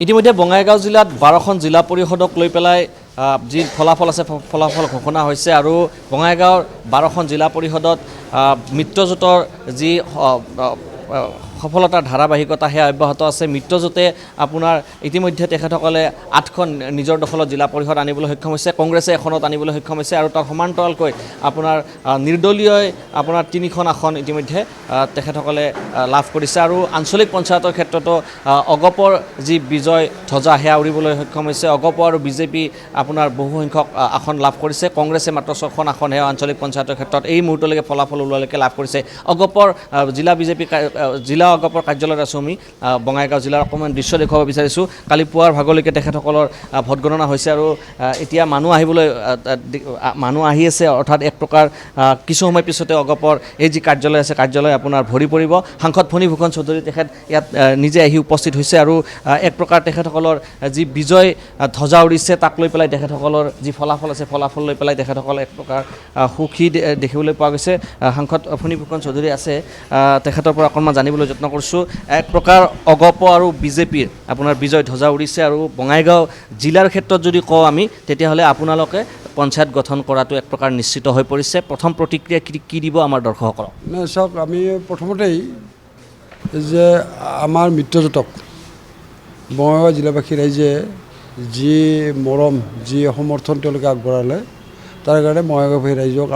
ইতিমধ্যে বঙাইগাঁও জিলাত 12খন জিলা পৰিষদক লৈ পেলাই যি ফলাফল আছে ফলাফল ঘোষণা হৈছে আৰু বঙাইগাঁৱৰ 12খন জিলা পৰিষদত মিত্ৰজোঁটৰ যি সফলতাৰ ধাৰাবাহিকতা সেয়া অব্যাহত আছে। মিত্ৰজোঁটে আপোনাৰ ইতিমধ্যে তেখেতসকলে 8খন নিজৰ দখলত জিলা পৰিষদ আনিবলৈ সক্ষম হৈছে, কংগ্ৰেছে এখনত আনিবলৈ সক্ষম হৈছে আৰু তাৰ সমান্তৰালকৈ আপোনাৰ নিৰ্দলীয় আপোনাৰ 3খন আসন ইতিমধ্যে তেখেতসকলে লাভ কৰিছে আৰু আঞ্চলিক পঞ্চায়তৰ ক্ষেত্ৰতো অগপৰ যি বিজয় ধ্বজা সেয়া উৰিবলৈ সক্ষম হৈছে। অগপ আৰু বিজেপি আপোনাৰ বহুসংখ্যক আসন লাভ কৰিছে, কংগ্ৰেছে মাত্ৰ 6খন আসনহে আঞ্চলিক পঞ্চায়তৰ ক্ষেত্ৰত এই মুহূৰ্তলৈকে ফলাফল ওলোৱালৈকে লাভ কৰিছে। অগপৰ জিলা অগপৰ কাৰ্যালয়ত আছোঁ আমি বঙাইগাঁও জিলাৰ অকণমান দৃশ্য দেখুৱাব বিচাৰিছোঁ। কালি পুৱাৰ ভাগলৈকে তেখেতসকলৰ ভোট গণনা হৈছে আৰু এতিয়া মানুহ আহি আছে, অৰ্থাৎ এক প্ৰকাৰ কিছু সময় পিছতে অগপৰ এই যি কাৰ্যালয় আছে কাৰ্যালয় আপোনাৰ ভৰি পৰিব। সাংসদ ফণীভূষণ চৌধুৰী তেখেত ইয়াত নিজে আহি উপস্থিত হৈছে আৰু এক প্ৰকাৰ তেখেতসকলৰ যি বিজয় ধ্বজা উৰিছে তাক লৈ পেলাই তেখেতসকলৰ যি ফলাফল আছে ফলাফল লৈ পেলাই তেখেতসকলে এক প্ৰকাৰ সুখী দেখিবলৈ পোৱা গৈছে। সাংসদ ফণীভূষণ চৌধুৰী আছে, তেখেতৰ পৰা অকণমান জানিবলৈ যত্ন কৰিছোঁ। এক প্ৰকাৰ অগপ আৰু বিজেপিৰ আপোনাৰ বিজয় ধ্বজা উৰিছে আৰু বঙাইগাঁও জিলাৰ ক্ষেত্ৰত যদি কওঁ আমি তেতিয়াহ'লে আপোনালোকে পঞ্চায়ত গঠন কৰাটো এক প্ৰকাৰ নিশ্চিত হৈ পৰিছে। প্ৰথম প্ৰতিক্ৰিয়া কি দিব আমাৰ দৰ্শকসকলক? নাই চাওক, আমি প্ৰথমতেই যে আমাৰ মিত্ৰজোঁটক বঙাইগাঁও জিলাবাসী ৰাইজে যি মৰম যি সমৰ্থন তেওঁলোকে আগবঢ়ালে তাৰ কাৰণে বঙাইগাঁওবাসী ৰাইজক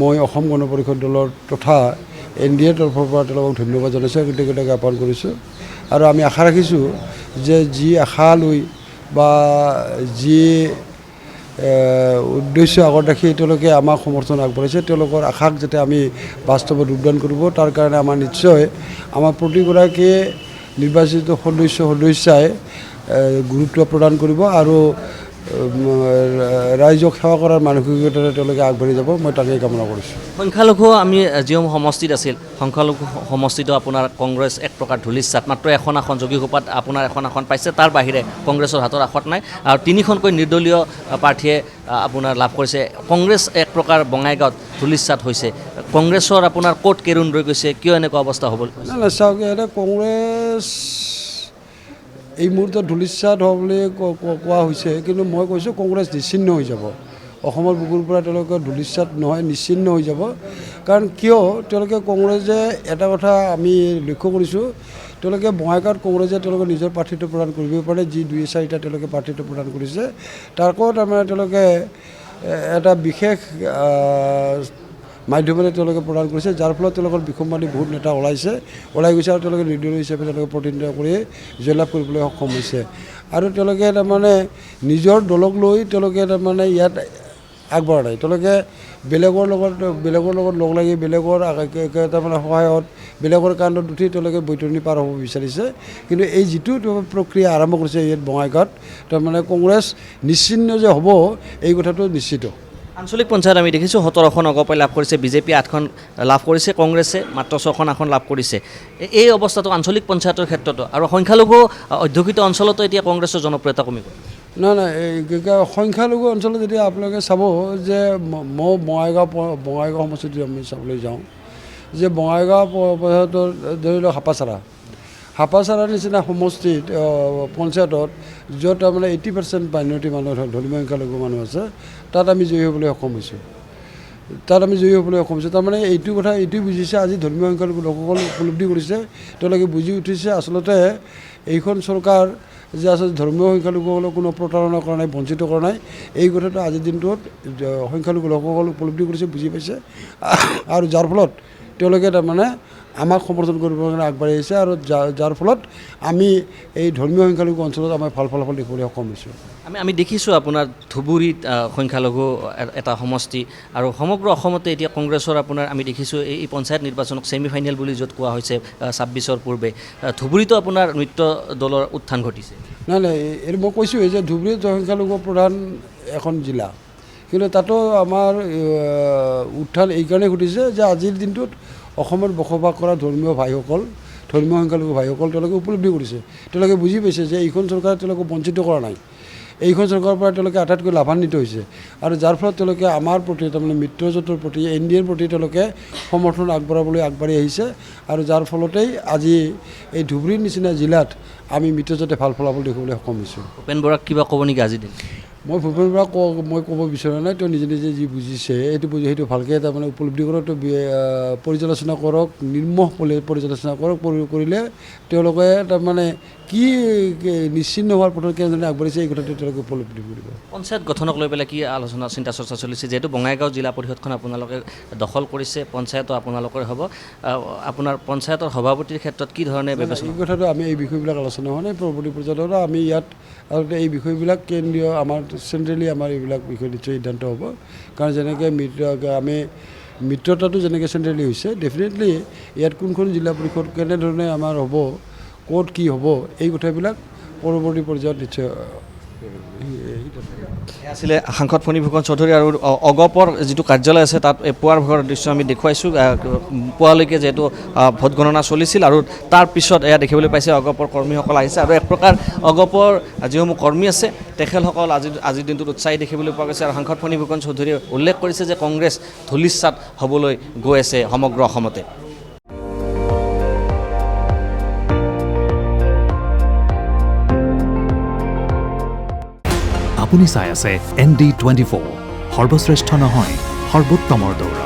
মই অসম গণ পৰিষদ দলৰ তথা NDA তৰফৰ পৰা তেওঁলোকক ধন্যবাদ জনাইছোঁ, কৃতজ্ঞতা জ্ঞাপন কৰিছোঁ আৰু আমি আশা ৰাখিছোঁ যে যি আশা লৈ বা যি উদ্দেশ্য আগত ৰাখি তেওঁলোকে আমাক সমৰ্থন আগবঢ়াইছে তেওঁলোকৰ আশাক যাতে আমি বাস্তৱত ৰূপদান কৰিব, তাৰ কাৰণে আমাৰ নিশ্চয় আমাৰ প্ৰতিগৰাকী নিৰ্বাচিত সদস্যাই গুৰুত্ব প্ৰদান কৰিব আৰু ৰাইজক সেৱা কৰাৰ মানসিকতাৰে তেওঁলোকে আগবাঢ়ি যাব, মই তাকেই কামনা কৰিছোঁ। সংখ্যালঘু আমি যিসমূহ সমষ্টিত আছিল, সংখ্যালঘু সমষ্টিতো আপোনাৰ কংগ্ৰেছ এক প্ৰকাৰ ধূলিসাৎ, মাত্ৰ এখন আসন যোগীঘোপাত আপোনাৰ এখন আসন পাইছে, তাৰ বাহিৰে কংগ্ৰেছৰ হাতৰ আসন নাই আৰু 3খনকৈ নিৰ্দলীয় প্ৰাৰ্থীয়ে আপোনাৰ লাভ কৰিছে। কংগ্ৰেছ এক প্ৰকাৰ বঙাইগাঁৱত ধূলিসাৎ হৈছে। কংগ্ৰেছৰ আপোনাৰ ক'ত কেৰুণ ৰৈ গৈছে, কিয় এনেকুৱা অৱস্থা হ'ব? নাই চাওক, এতিয়া কংগ্ৰেছ এই মুহূৰ্তত ধূলিসাৎ হ'ব বুলি কোৱা হৈছে, কিন্তু মই কৈছোঁ কংগ্ৰেছ নিশ্চিহ্ন হৈ যাব। অসমৰ বুকুৰ পৰা তেওঁলোকে ধূলিসাৎ নহয়, নিশ্চিহ্ন হৈ যাব। কাৰণ কিয় তেওঁলোকে কংগ্ৰেছে এটা কথা আমি লক্ষ্য কৰিছোঁ, তেওঁলোকে বঙাইগাঁৱত কংগ্ৰেছে তেওঁলোকে নিজৰ প্ৰাৰ্থীটো প্ৰদান কৰিব পাৰে, যি 2-4টা তেওঁলোকে প্ৰাৰ্থীটো প্ৰদান কৰিছে তাকো তাৰমানে তেওঁলোকে এটা বিশেষ মাধ্যমেৰে তেওঁলোকে প্ৰদান কৰিছে, যাৰ ফলত তেওঁলোকৰ বিসম্বাদী বহুত নেতা ওলাই গৈছে আৰু তেওঁলোকে নিৰ্দলীয় হিচাপে তেওঁলোকে প্ৰতিনিধিত্ব কৰি জয়লাভ কৰিবলৈ সক্ষম হৈছে আৰু তেওঁলোকে তাৰমানে নিজৰ দলক লৈ তেওঁলোকে তাৰমানে ইয়াত আগবঢ়া নাই। তেওঁলোকে বেলেগৰ লগত লগ লাগি বেলেগৰ তাৰমানে সহায়ত বেলেগৰ কাণ্ডত উঠি তেওঁলোকে বৈতৰণি পাৰ হ'ব বিচাৰিছে, কিন্তু এই যিটো প্ৰক্ৰিয়া আৰম্ভ কৰিছে ইয়াত বঙাইগাঁৱত তাৰমানে কংগ্ৰেছ নিশ্চিহ্ন যে হ'ব এই কথাটো নিশ্চিত। আঞ্চলিক পঞ্চায়ত আমি দেখিছোঁ 17খন অগপই লাভ কৰিছে, বিজেপি 8খন লাভ কৰিছে, কংগ্ৰেছে মাত্ৰ 6খন আসন লাভ কৰিছে। এই অৱস্থাটো আঞ্চলিক পঞ্চায়তৰ ক্ষেত্ৰতো আৰু সংখ্যালঘু অধ্যুষিত অঞ্চলতো এতিয়া কংগ্ৰেছৰ জনপ্ৰিয়তা কমিব। নাই সংখ্যালঘু অঞ্চলত যেতিয়া আপোনালোকে চাব যে মই বঙাইগাঁও সমষ্টিত আমি চাবলৈ যাওঁ যে বঙাইগাঁও পঞ্চায়তৰ ধৰি লওক হাপাচাৰাৰ নিচিনা সমষ্টিত পঞ্চায়তত য'ত তাৰমানে 80% মাইনৰিটি মানুহ ধৰ্মীয় সংখ্যালঘু মানুহ আছে, তাত আমি জয়ী হ'বলৈ সক্ষম হৈছোঁ। তাৰমানে এইটো বুজিছে, আজি ধৰ্মীয় সংখ্যালঘু লোকসকল উপলব্ধি কৰিছে, তেওঁলোকে বুজি উঠিছে আচলতে এইখন চৰকাৰ যে আচলতে ধৰ্মীয় সংখ্যালঘুসকলক কোনো প্ৰতাৰণা কৰা নাই, বঞ্চিত কৰা নাই, এই কথাটো আজিৰ দিনটোত সংখ্যালঘু লোকসকল উপলব্ধি কৰিছে, বুজি পাইছে আৰু যাৰ ফলত তেওঁলোকে তাৰমানে আমাক সমৰ্থন কৰিবৰ কাৰণে আগবাঢ়ি আহিছে আৰু যাৰ ফলত আমি এই ধৰ্মীয় সংখ্যালঘু অঞ্চলত আমাৰ ভাল ফলাফল দেখিবলৈ সক্ষম হৈছোঁ। আমি দেখিছোঁ আপোনাৰ ধুবুৰীত সংখ্যালঘু এটা সমষ্টি আৰু সমগ্ৰ অসমতে এতিয়া কংগ্ৰেছৰ আপোনাৰ আমি দেখিছোঁ এই পঞ্চায়ত নিৰ্বাচনক ছেমিফাইনেল বুলি য'ত কোৱা হৈছে 26ৰ পূৰ্বে, ধুবুৰীতো আপোনাৰ নৃত্য দলৰ উত্থান ঘটিছে। নাই এই মই কৈছোঁ যে ধুবুৰীত সংখ্যালঘু প্ৰধান এখন জিলা, কিন্তু তাতো আমাৰ উত্থান এইকাৰণে ঘটিছে যে আজিৰ দিনটোত অসমত বসবাস কৰা ধৰ্মীয় সংখ্যালঘু ভাইসকল তেওঁলোকে উপলব্ধি কৰিছে, তেওঁলোকে বুজি পাইছে যে এইখন চৰকাৰে তেওঁলোকক বঞ্চিত কৰা নাই, এইখন চৰকাৰৰ পৰা তেওঁলোকে আটাইতকৈ লাভান্বিত হৈছে আৰু যাৰ ফলত তেওঁলোকে আমাৰ প্ৰতি তাৰমানে মিত্ৰজোঁটৰ প্ৰতি NDAৰ প্ৰতি তেওঁলোকে সমৰ্থন আগবঢ়াবলৈ আগবাঢ়ি আহিছে আৰু যাৰ ফলতেই আজি এই ধুবুৰীৰ নিচিনা জিলাত আমি মিত্ৰজোঁটে ভাল ফলাফল দেখিবলৈ সক্ষম হৈছোঁ। ভূপেন বৰাক কিবা ক'ব নেকি আজি দিন? মই ভূপেন বৰাক মই ক'ব বিচৰা নাই, তেওঁ নিজে নিজে যি বুজিছে সেইটো ভালকৈ তাৰমানে উপলব্ধি কৰক, পৰ্যালোচনা কৰক, নিৰ্মহ পৰ্যালোচনা কৰক, কৰিলে তেওঁলোকে তাৰমানে কি নিশ্চিন্ন হোৱাৰ পথত কেনেধৰণে আগবাঢ়িছে এই কথাটো তেওঁলোকে উপলব্ধি কৰিব। পঞ্চায়ত গঠনক লৈ পেলাই কি আলোচনা চিন্তা চৰ্চা চলিছে? যিহেতু বঙাইগাঁও জিলা পৰিষদখন আপোনালোকে দখল কৰিছে, পঞ্চায়তো আপোনালোকৰ হ'ব, আপোনাৰ পঞ্চায়তৰ সভাপতিৰ ক্ষেত্ৰত কি ধৰণে ব্যৱস্থা? এই কথাটো আমি এই বিষয়বিলাক আলোচনা হোৱা নাই পৰৱৰ্তী পৰ্যায়ত। আমি ইয়াত আচলতে এই বিষয়বিলাক কেন্দ্ৰীয় আমাৰ চেণ্ট্ৰেলি আমাৰ এইবিলাক বিষয় নিশ্চয় সিদ্ধান্ত হ'ব, কাৰণ যেনেকৈ আমি মিত্ৰতাটো যেনেকৈ চেণ্ট্ৰেলি হৈছে, ডেফিনেটলি ইয়াত কোনখন জিলা পৰিষদ কেনেধৰণে আমাৰ হ'ব, ক'ত কি হ'ব, এই কথাবিলাক পৰৱৰ্তী পৰ্যায়ত নিশ্চয়। আছিলে সাংসদ ফণী ফুকন চৌধুৰী। আৰু অগপৰ যিটো কাৰ্যালয় আছে তাত পুৱাৰ ভাগৰ দৃশ্য আমি দেখুৱাইছোঁ। পুৱালৈকে যিহেতু ভোট গণনা চলিছিল আৰু তাৰ পিছত এয়া দেখিবলৈ পাইছে অগপৰ কৰ্মীসকল আহিছে, আৰু এক প্ৰকাৰ অগপৰ যিসমূহ কৰ্মী আছে তেখেতসকল আজিৰ দিনটোত উৎসাহী দেখিবলৈ পোৱা গৈছে। আৰু সাংসদ ফণী ফুকন চৌধুৰীয়ে উল্লেখ কৰিছে যে কংগ্ৰেছ ধূলিসাৎ হ'বলৈ গৈ আছে সমগ্ৰ অসমতে। আপুনি চাই আছে ND24, সৰ্বশ্ৰেষ্ঠ নহয় সৰ্বোত্তমৰ দৌৰ।